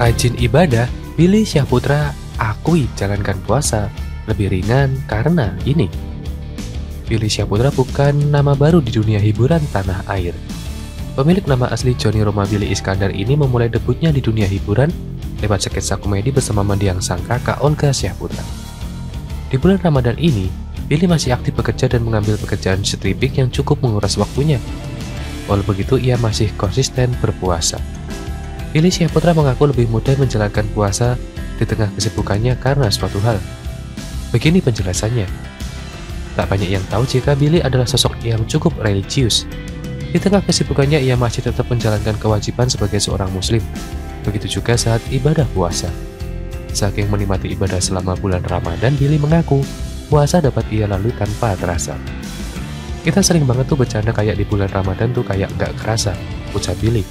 Rajin ibadah, Billy Syahputra akui jalankan puasa lebih ringan karena ini. Billy Syahputra bukan nama baru di dunia hiburan tanah air. Pemilik nama asli Johnny Roma Billy Iskandar ini memulai debutnya di dunia hiburan lewat sketsa komedi bersama mendiang sang kakak Olga Syahputra. Di bulan Ramadan ini, Billy masih aktif bekerja dan mengambil pekerjaan stripping yang cukup menguras waktunya. Walau begitu, ia masih konsisten berpuasa. Billy Syahputra mengaku lebih mudah menjalankan puasa di tengah kesibukannya karena suatu hal. Begini penjelasannya. Tak banyak yang tahu jika Billy adalah sosok yang cukup religius. Di tengah kesibukannya, ia masih tetap menjalankan kewajiban sebagai seorang muslim. Begitu juga saat ibadah puasa. Saking menikmati ibadah selama bulan Ramadan, Billy mengaku puasa dapat ia lalui tanpa terasa. Kita sering banget tuh bercanda kayak di bulan Ramadan tuh kayak nggak kerasa, ucap Billy.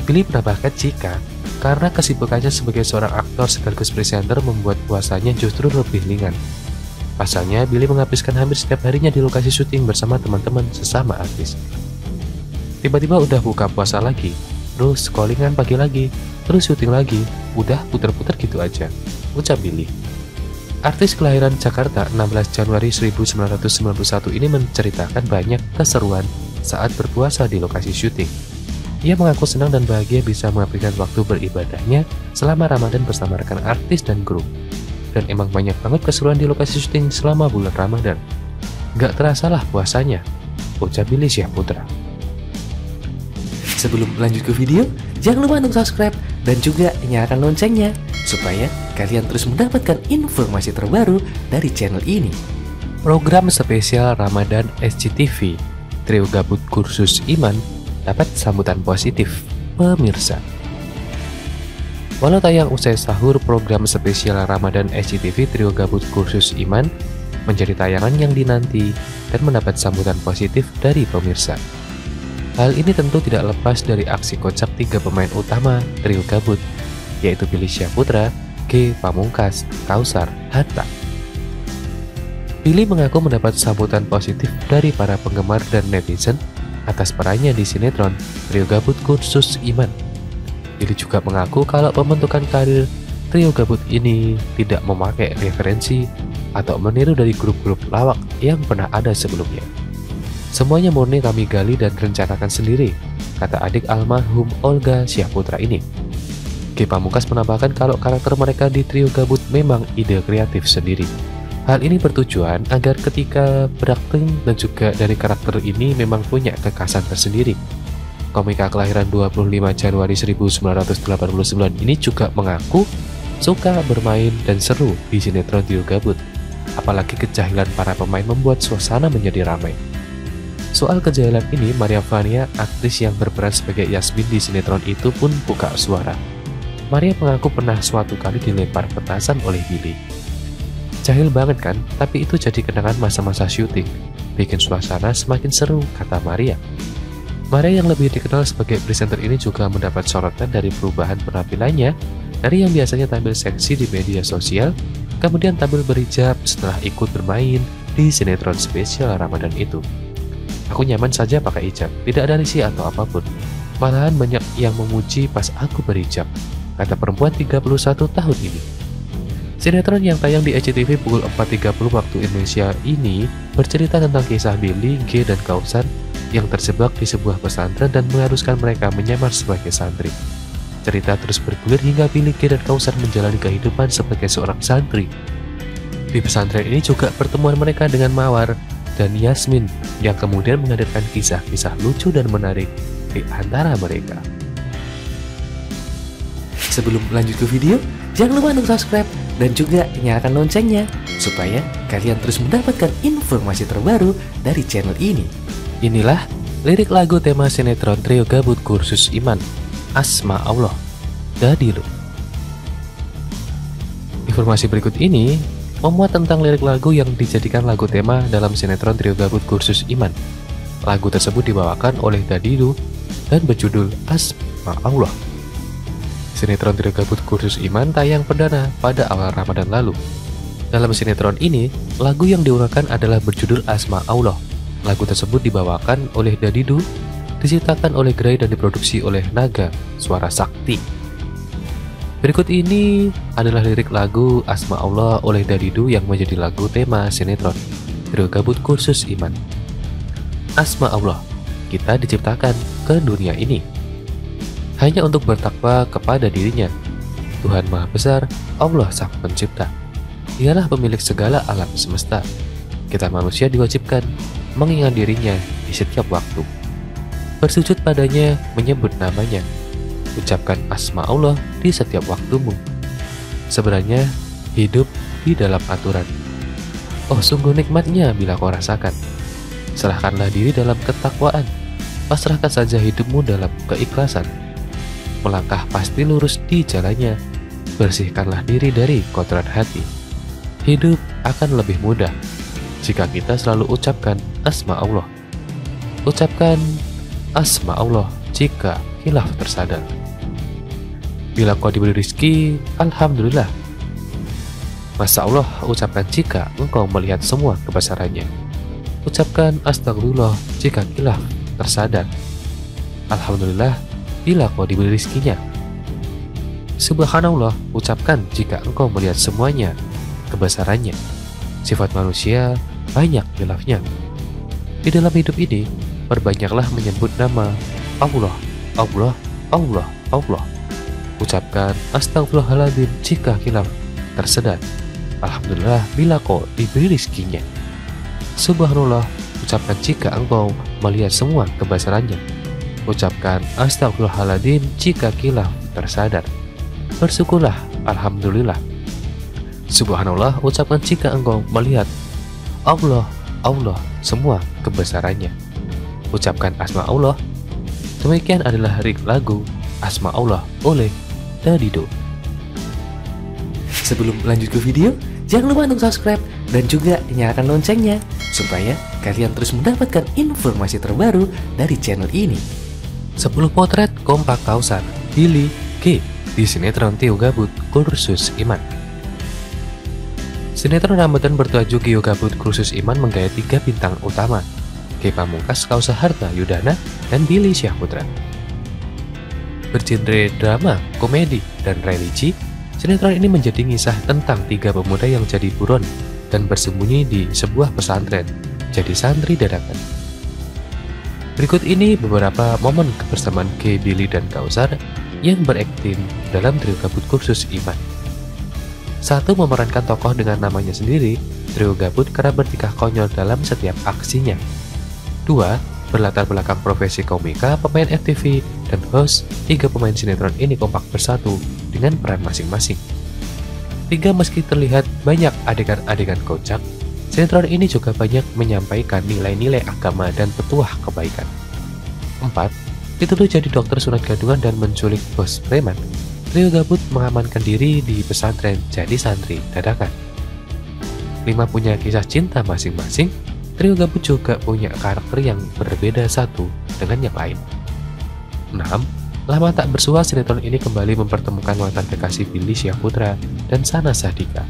Billy menambahkan jika karena kesibukannya sebagai seorang aktor sekaligus presenter membuat puasanya justru lebih ringan. Pasalnya, Billy menghabiskan hampir setiap harinya di lokasi syuting bersama teman-teman sesama artis. Tiba-tiba udah buka puasa lagi, terus callingan pagi lagi, terus syuting lagi, udah puter-puter gitu aja, ucap Billy. Artis kelahiran Jakarta 16 Januari 1991 ini menceritakan banyak keseruan saat berpuasa di lokasi syuting. Ia mengaku senang dan bahagia bisa menghabiskan waktu beribadahnya selama Ramadan bersama rekan artis dan kru. Dan emang banyak banget keseruan di lokasi syuting selama bulan Ramadan. Gak terasalah puasanya, ucap Billy Syahputra. Sebelum lanjut ke video, jangan lupa untuk subscribe dan juga nyalakan loncengnya supaya kalian terus mendapatkan informasi terbaru dari channel ini. Program spesial Ramadan SCTV, Trio Gabut Kursus Iman, dapat sambutan positif pemirsa. Walau tayang usai sahur, program spesial Ramadan SCTV Trio Gabut Kursus Iman menjadi tayangan yang dinanti dan mendapat sambutan positif dari pemirsa. Hal ini tentu tidak lepas dari aksi kocak 3 pemain utama Trio Gabut, yaitu Billy Syahputra, G. Pamungkas, Kausar, Hatta. Billy mengaku mendapat sambutan positif dari para penggemar dan netizen atas perannya di sinetron Trio Gabut Kursus Iman. Billy juga mengaku kalau pembentukan karir Trio Gabut ini tidak memakai referensi atau meniru dari grup-grup lawak yang pernah ada sebelumnya. Semuanya murni kami gali dan rencanakan sendiri, kata adik almarhum Olga Syahputra ini. G. Pamungkas menambahkan kalau karakter mereka di Trio Gabut memang ide kreatif sendiri. Hal ini bertujuan agar ketika berakting dan juga dari karakter ini memang punya kekhasan tersendiri. Komika kelahiran 25 Januari 1989 ini juga mengaku suka bermain dan seru di sinetron Trio Gabut. Apalagi kejahilan para pemain membuat suasana menjadi ramai. Soal kejahilan ini, Maria Vania, aktris yang berperan sebagai Yasmin di sinetron itu pun buka suara. Maria mengaku pernah suatu kali dilempar petasan oleh Billy. Jahil banget kan, tapi itu jadi kenangan masa-masa syuting. Bikin suasana semakin seru, kata Maria. Maria yang lebih dikenal sebagai presenter ini juga mendapat sorotan dari perubahan penampilannya dari yang biasanya tampil seksi di media sosial, kemudian tampil berhijab setelah ikut bermain di sinetron spesial Ramadan itu. Aku nyaman saja pakai hijab, tidak ada risih atau apapun. Malahan banyak yang memuji pas aku berhijab, kata perempuan 31 tahun ini. Sinetron yang tayang di SCTV pukul 4.30 waktu Indonesia ini bercerita tentang kisah Billy, G, dan Kausar yang terjebak di sebuah pesantren dan mengharuskan mereka menyamar sebagai santri. Cerita terus bergulir hingga Billy, G, dan Kausar menjalani kehidupan sebagai seorang santri. Di pesantren ini juga pertemuan mereka dengan Mawar dan Yasmin yang kemudian menghadirkan kisah-kisah lucu dan menarik di antara mereka. Sebelum lanjut ke video, jangan lupa untuk subscribe dan juga nyalakan loncengnya supaya kalian terus mendapatkan informasi terbaru dari channel ini. Inilah lirik lagu tema sinetron Trio Gabut Kursus Iman, Asma Allah, Dadilu. Informasi berikut ini memuat tentang lirik lagu yang dijadikan lagu tema dalam sinetron Trio Gabut Kursus Iman. Lagu tersebut dibawakan oleh Dadilu dan berjudul Asma Allah. Sinetron Trio Gabut Kursus Iman tayang perdana pada awal Ramadan lalu. Dalam sinetron ini, lagu yang diuraikan adalah berjudul Asma Allah. Lagu tersebut dibawakan oleh Dadidu, diciptakan oleh Gray dan diproduksi oleh Naga Suara Sakti. Berikut ini adalah lirik lagu Asma Allah oleh Dadidu yang menjadi lagu tema sinetron Trio Gabut Kursus Iman. Asma Allah, kita diciptakan ke dunia ini hanya untuk bertakwa kepada dirinya. Tuhan Maha Besar, Allah Sang Pencipta. Dialah pemilik segala alam semesta. Kita manusia diwajibkan mengingat dirinya di setiap waktu. Bersujud padanya, menyebut namanya. Ucapkan asma Allah di setiap waktumu. Sebenarnya, hidup di dalam aturan. Oh, sungguh nikmatnya bila kau rasakan. Serahkanlah diri dalam ketakwaan. Pasrahkan saja hidupmu dalam keikhlasan. Melangkah pasti lurus di jalannya. Bersihkanlah diri dari kotoran hati. Hidup akan lebih mudah jika kita selalu ucapkan asma Allah. Ucapkan asma Allah jika hilaf tersadar. Bila kau diberi rizki, alhamdulillah. Masya Allah, ucapkan jika engkau melihat semua kebesarannya. Ucapkan astagfirullah jika hilaf tersadar. Alhamdulillah bila kau diberi rizkinya. Subhanallah, ucapkan jika engkau melihat semuanya kebesarannya. Sifat manusia banyak hilafnya. Di dalam hidup ini, perbanyaklah menyebut nama Allah, Allah, Allah, Allah. Ucapkan astagfirullahaladzim jika hilaf tersedar. Alhamdulillah bila kau diberi rizkinya. Subhanallah, ucapkan jika engkau melihat semua kebesarannya. Ucapkan astagfirullahaladzim jika hilaf tersadar. Bersyukurlah, alhamdulillah. Subhanallah, ucapkan jika engkau melihat Allah, Allah, semua kebesarannya. Ucapkan asma Allah. Demikian adalah lirik lagu Asma Allah oleh Dadidu. Sebelum lanjut ke video, jangan lupa untuk subscribe dan juga nyalakan loncengnya supaya kalian terus mendapatkan informasi terbaru dari channel ini. 10 potret kompak Kausar, Billy, G di sinetron Trio Gabut Kursus Iman. Sinetron Ramadan bertajuk Trio Gabut Kursus Iman menggait 3 bintang utama, G Pamungkas, Kausar Harta Yudana, dan Billy Syahputra. Bergenre drama, komedi, dan religi, sinetron ini menjadi kisah tentang 3 pemuda yang jadi buron dan bersembunyi di sebuah pesantren, jadi santri dadakan. Berikut ini beberapa momen kebersamaan G, Billy, dan Kausar yang berakting dalam Trio Gabut Kursus Iman. 1. Memerankan tokoh dengan namanya sendiri, Trio Gabut kerap bertingkah konyol dalam setiap aksinya. 2. Berlatar belakang profesi komika, pemain FTV, dan host, 3 pemain sinetron ini kompak bersatu dengan peran masing-masing. 3. Meski terlihat banyak adegan-adegan kocak, sinetron ini juga banyak menyampaikan nilai-nilai agama dan petuah kebaikan. 4. Dituduh jadi dokter sunat gadungan dan menculik bos preman, Trio Gabut mengamankan diri di pesantren jadi santri dadakan. 5. Punya kisah cinta masing-masing, Trio Gabut juga punya karakter yang berbeda satu dengan yang lain. 6. Lama tak bersua, sinetron ini kembali mempertemukan mantan kekasih Billy Syahputra dan Sana Sadika.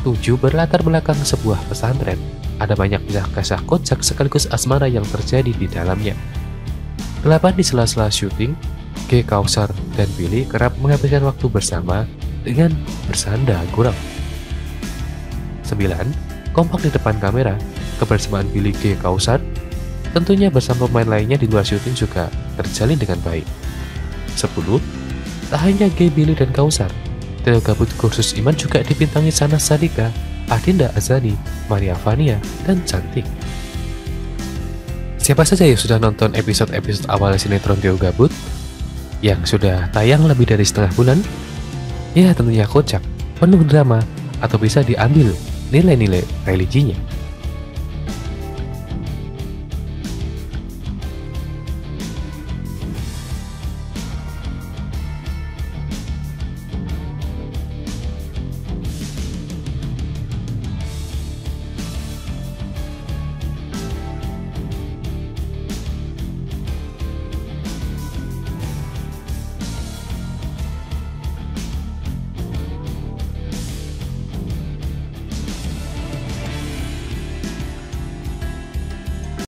7. Berlatar belakang sebuah pesantren. Ada banyak kisah kocak sekaligus asmara yang terjadi di dalamnya. 8. Di sela-sela syuting, G, Kausar, dan Billy kerap menghabiskan waktu bersama dengan bersanda gurau. 9. Kompak di depan kamera. Kebersamaan Billy, G, Kausar tentunya bersama pemain lainnya di luar syuting juga terjalin dengan baik. 10. Tak hanya G, Billy, dan Kausar, Trio Gabut Kursus Iman juga dibintangi Sana Sadika, Adinda Azani, Maria Vania, dan Cantik. Siapa saja yang sudah nonton episode-episode awal sinetron Trio Gabut yang sudah tayang lebih dari setengah bulan? Ya, tentunya kocak, penuh drama, atau bisa diambil nilai-nilai religinya.